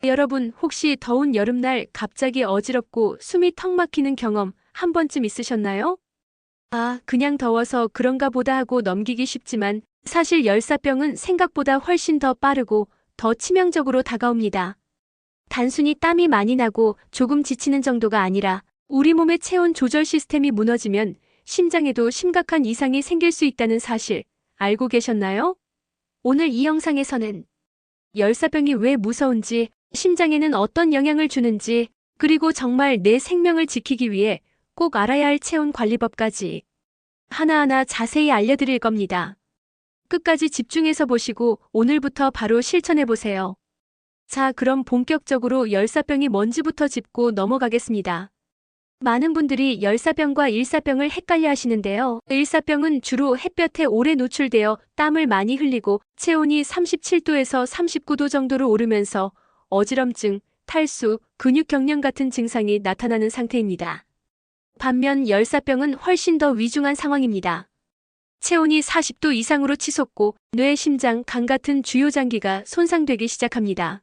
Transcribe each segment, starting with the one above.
여러분, 혹시 더운 여름날 갑자기 어지럽고 숨이 턱 막히는 경험 한 번쯤 있으셨나요? 아, 그냥 더워서 그런가 보다 하고 넘기기 쉽지만 사실 열사병은 생각보다 훨씬 더 빠르고 더 치명적으로 다가옵니다. 단순히 땀이 많이 나고 조금 지치는 정도가 아니라 우리 몸의 체온 조절 시스템이 무너지면 심장에도 심각한 이상이 생길 수 있다는 사실 알고 계셨나요? 오늘 이 영상에서는 열사병이 왜 무서운지, 심장에는 어떤 영향을 주는지, 그리고 정말 내 생명을 지키기 위해 꼭 알아야 할 체온 관리법까지 하나하나 자세히 알려드릴 겁니다. 끝까지 집중해서 보시고 오늘부터 바로 실천해보세요. 자, 그럼 본격적으로 열사병이 뭔지부터 짚고 넘어가겠습니다. 많은 분들이 열사병과 일사병을 헷갈려 하시는데요. 일사병은 주로 햇볕에 오래 노출되어 땀을 많이 흘리고 체온이 37도에서 39도 정도로 오르면서 어지럼증, 탈수, 근육경련 같은 증상이 나타나는 상태입니다. 반면 열사병은 훨씬 더 위중한 상황입니다. 체온이 40도 이상으로 치솟고 뇌, 심장, 간 같은 주요 장기가 손상되기 시작합니다.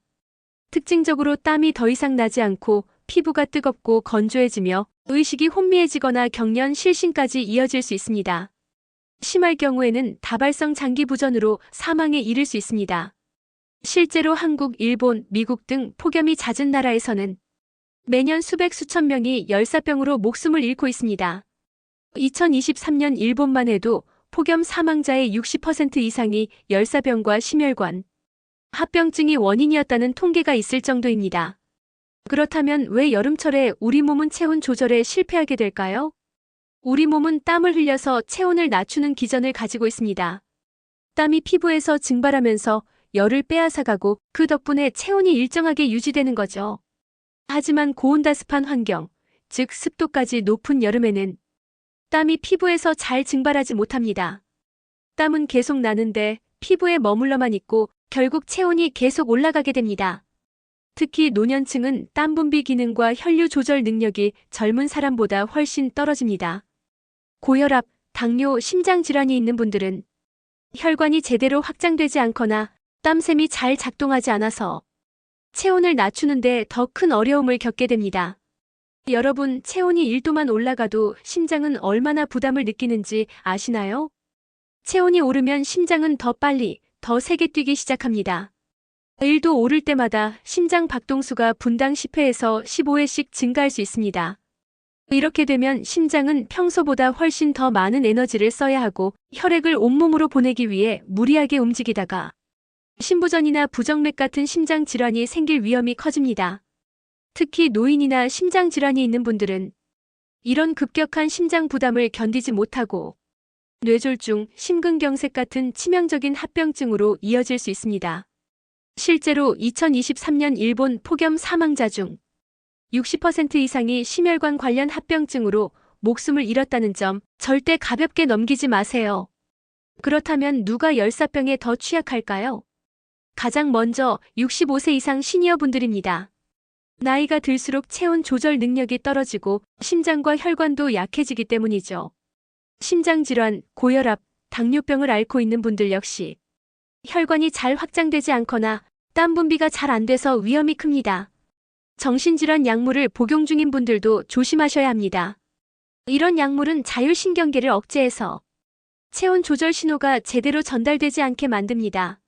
특징적으로 땀이 더 이상 나지 않고 피부가 뜨겁고 건조해지며 의식이 혼미해지거나 경련, 실신까지 이어질 수 있습니다. 심할 경우에는 다발성 장기 부전으로 사망에 이를 수 있습니다. 실제로 한국, 일본, 미국 등 폭염이 잦은 나라에서는 매년 수백 수천 명이 열사병으로 목숨을 잃고 있습니다. 2023년 일본만 해도 폭염 사망자의 60% 이상이 열사병과 심혈관, 합병증이 원인이었다는 통계가 있을 정도입니다. 그렇다면 왜 여름철에 우리 몸은 체온 조절에 실패하게 될까요? 우리 몸은 땀을 흘려서 체온을 낮추는 기전을 가지고 있습니다. 땀이 피부에서 증발하면서 열을 빼앗아가고 그 덕분에 체온이 일정하게 유지되는 거죠. 하지만 고온다습한 환경, 즉 습도까지 높은 여름에는 땀이 피부에서 잘 증발하지 못합니다. 땀은 계속 나는데 피부에 머물러만 있고 결국 체온이 계속 올라가게 됩니다. 특히 노년층은 땀 분비 기능과 혈류 조절 능력이 젊은 사람보다 훨씬 떨어집니다. 고혈압, 당뇨, 심장 질환이 있는 분들은 혈관이 제대로 확장되지 않거나 땀샘이 잘 작동하지 않아서 체온을 낮추는데 더 큰 어려움을 겪게 됩니다. 여러분, 체온이 1도만 올라가도 심장은 얼마나 부담을 느끼는지 아시나요? 체온이 오르면 심장은 더 빨리, 더 세게 뛰기 시작합니다. 1도 오를 때마다 심장 박동수가 분당 10회에서 15회씩 증가할 수 있습니다. 이렇게 되면 심장은 평소보다 훨씬 더 많은 에너지를 써야 하고 혈액을 온몸으로 보내기 위해 무리하게 움직이다가 심부전이나 부정맥 같은 심장 질환이 생길 위험이 커집니다. 특히 노인이나 심장 질환이 있는 분들은 이런 급격한 심장 부담을 견디지 못하고 뇌졸중, 심근경색 같은 치명적인 합병증으로 이어질 수 있습니다. 실제로 2023년 일본 폭염 사망자 중 60% 이상이 심혈관 관련 합병증으로 목숨을 잃었다는 점 절대 가볍게 넘기지 마세요. 그렇다면 누가 열사병에 더 취약할까요? 가장 먼저 65세 이상 시니어 분들입니다. 나이가 들수록 체온 조절 능력이 떨어지고 심장과 혈관도 약해지기 때문이죠. 심장질환, 고혈압, 당뇨병을 앓고 있는 분들 역시 혈관이 잘 확장되지 않거나 땀 분비가 잘 안 돼서 위험이 큽니다. 정신질환 약물을 복용 중인 분들도 조심하셔야 합니다. 이런 약물은 자율신경계를 억제해서 체온 조절 신호가 제대로 전달되지 않게 만듭니다.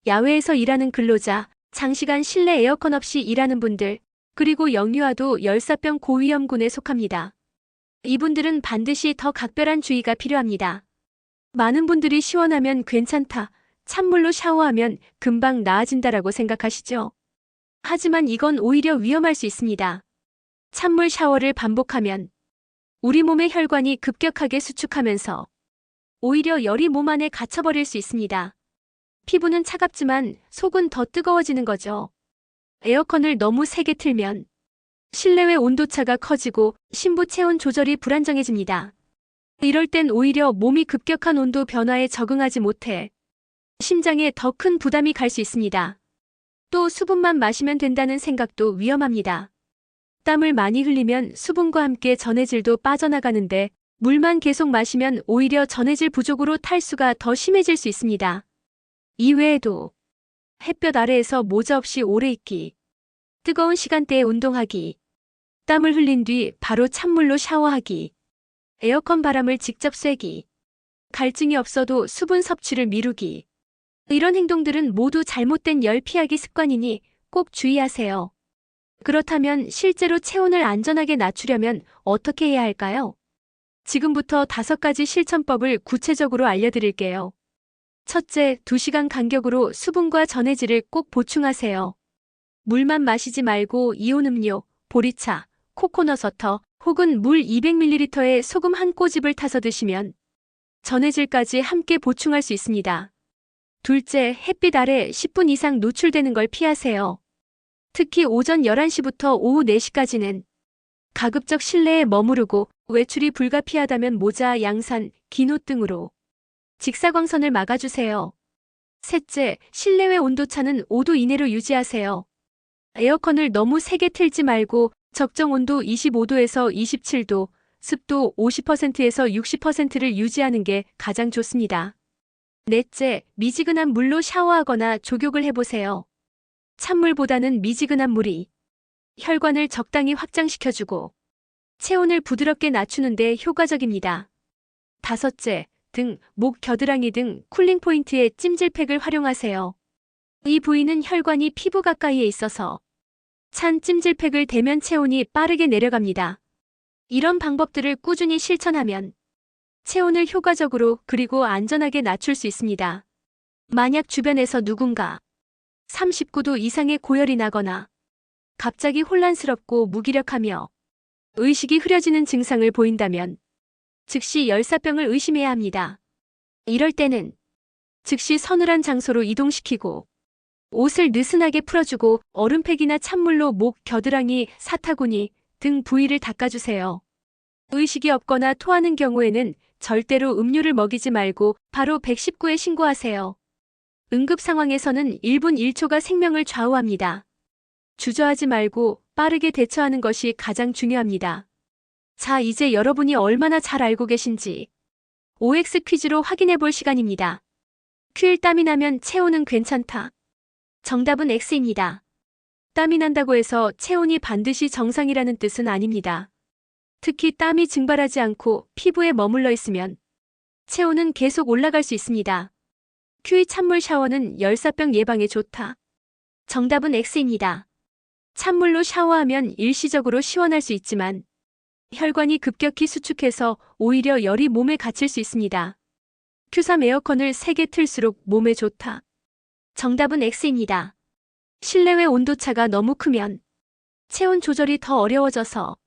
야외에서 일하는 근로자, 장시간 실내 에어컨 없이 일하는 분들, 그리고 영유아도 열사병 고위험군에 속합니다. 이분들은 반드시 더 각별한 주의가 필요합니다. 많은 분들이 시원하면 괜찮다, 찬물로 샤워하면 금방 나아진다라고 생각하시죠? 하지만 이건 오히려 위험할 수 있습니다. 찬물 샤워를 반복하면 우리 몸의 혈관이 급격하게 수축하면서 오히려 열이 몸 안에 갇혀버릴 수 있습니다. 피부는 차갑지만 속은 더 뜨거워지는 거죠. 에어컨을 너무 세게 틀면 실내외 온도차가 커지고 심부 체온 조절이 불안정해집니다. 이럴 땐 오히려 몸이 급격한 온도 변화에 적응하지 못해 심장에 더 큰 부담이 갈 수 있습니다. 또 수분만 마시면 된다는 생각도 위험합니다. 땀을 많이 흘리면 수분과 함께 전해질도 빠져나가는데 물만 계속 마시면 오히려 전해질 부족으로 탈수가 더 심해질 수 있습니다. 이외에도 햇볕 아래에서 모자 없이 오래 있기, 뜨거운 시간대에 운동하기. 땀을 흘린 뒤 바로 찬물로 샤워하기. 에어컨 바람을 직접 쐬기. 갈증이 없어도 수분 섭취를 미루기. 이런 행동들은 모두 잘못된 열 피하기 습관이니 꼭 주의하세요. 그렇다면 실제로 체온을 안전하게 낮추려면 어떻게 해야 할까요? 지금부터 5가지 실천법을 구체적으로 알려드릴게요. 첫째, 2시간 간격으로 수분과 전해질을 꼭 보충하세요. 물만 마시지 말고 이온 음료, 보리차, 코코넛 워터 혹은 물 200ml에 소금 한 꼬집을 타서 드시면 전해질까지 함께 보충할 수 있습니다. 둘째, 햇빛 아래 10분 이상 노출되는 걸 피하세요. 특히 오전 11시부터 오후 4시까지는 가급적 실내에 머무르고 외출이 불가피하다면 모자, 양산, 긴 옷 등으로 직사광선을 막아주세요. 셋째, 실내외 온도차는 5도 이내로 유지하세요. 에어컨을 너무 세게 틀지 말고 적정 온도 25도에서 27도, 습도 50%에서 60%를 유지하는 게 가장 좋습니다. 넷째, 미지근한 물로 샤워하거나 족욕을 해보세요. 찬물보다는 미지근한 물이 혈관을 적당히 확장시켜주고 체온을 부드럽게 낮추는 데 효과적입니다. 다섯째, 등, 목, 겨드랑이 등 쿨링 포인트에 찜질팩을 활용하세요. 이 부위는 혈관이 피부 가까이에 있어서 찬 찜질팩을 대면 체온이 빠르게 내려갑니다. 이런 방법들을 꾸준히 실천하면 체온을 효과적으로 그리고 안전하게 낮출 수 있습니다. 만약 주변에서 누군가 39도 이상의 고열이 나거나 갑자기 혼란스럽고 무기력하며 의식이 흐려지는 증상을 보인다면 즉시 열사병을 의심해야 합니다. 이럴 때는 즉시 서늘한 장소로 이동시키고 옷을 느슨하게 풀어주고 얼음팩이나 찬물로 목, 겨드랑이, 사타구니 등 부위를 닦아주세요. 의식이 없거나 토하는 경우에는 절대로 음료를 먹이지 말고 바로 119에 신고하세요. 응급 상황에서는 1분 1초가 생명을 좌우합니다. 주저하지 말고 빠르게 대처하는 것이 가장 중요합니다. 자, 이제 여러분이 얼마나 잘 알고 계신지 OX 퀴즈로 확인해 볼 시간입니다. 큐일 땀이 나면 체온은 괜찮다. 정답은 X입니다. 땀이 난다고 해서 체온이 반드시 정상이라는 뜻은 아닙니다. 특히 땀이 증발하지 않고 피부에 머물러 있으면 체온은 계속 올라갈 수 있습니다. 큐이 찬물 샤워는 열사병 예방에 좋다. 정답은 X입니다. 찬물로 샤워하면 일시적으로 시원할 수 있지만 혈관이 급격히 수축해서 오히려 열이 몸에 갇힐 수 있습니다. 큐3 에어컨을 세게 틀수록 몸에 좋다. 정답은 X입니다. 실내외 온도차가 너무 크면 체온 조절이 더 어려워져서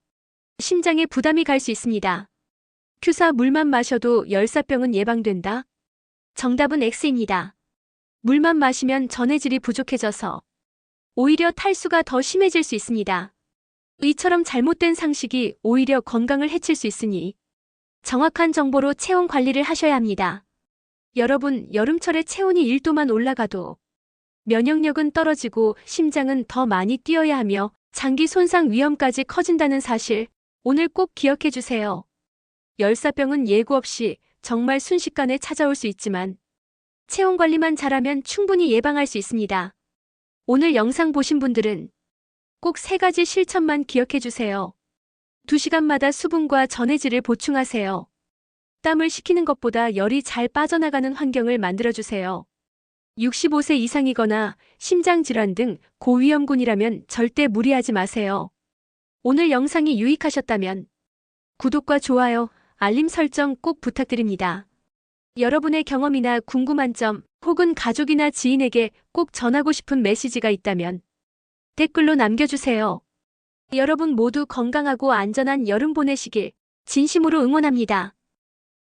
심장에 부담이 갈 수 있습니다. 큐4 물만 마셔도 열사병은 예방된다. 정답은 X입니다. 물만 마시면 전해질이 부족해져서 오히려 탈수가 더 심해질 수 있습니다. 이처럼 잘못된 상식이 오히려 건강을 해칠 수 있으니 정확한 정보로 체온 관리를 하셔야 합니다. 여러분, 여름철에 체온이 1도만 올라가도 면역력은 떨어지고 심장은 더 많이 뛰어야 하며 장기 손상 위험까지 커진다는 사실 오늘 꼭 기억해 주세요. 열사병은 예고 없이 정말 순식간에 찾아올 수 있지만 체온 관리만 잘하면 충분히 예방할 수 있습니다. 오늘 영상 보신 분들은 꼭 3가지 실천만 기억해 주세요. 2시간마다 수분과 전해질을 보충하세요. 땀을 식히는 것보다 열이 잘 빠져나가는 환경을 만들어주세요. 65세 이상이거나 심장질환 등 고위험군이라면 절대 무리하지 마세요. 오늘 영상이 유익하셨다면 구독과 좋아요, 알림 설정 꼭 부탁드립니다. 여러분의 경험이나 궁금한 점 혹은 가족이나 지인에게 꼭 전하고 싶은 메시지가 있다면 댓글로 남겨주세요. 여러분 모두 건강하고 안전한 여름 보내시길 진심으로 응원합니다.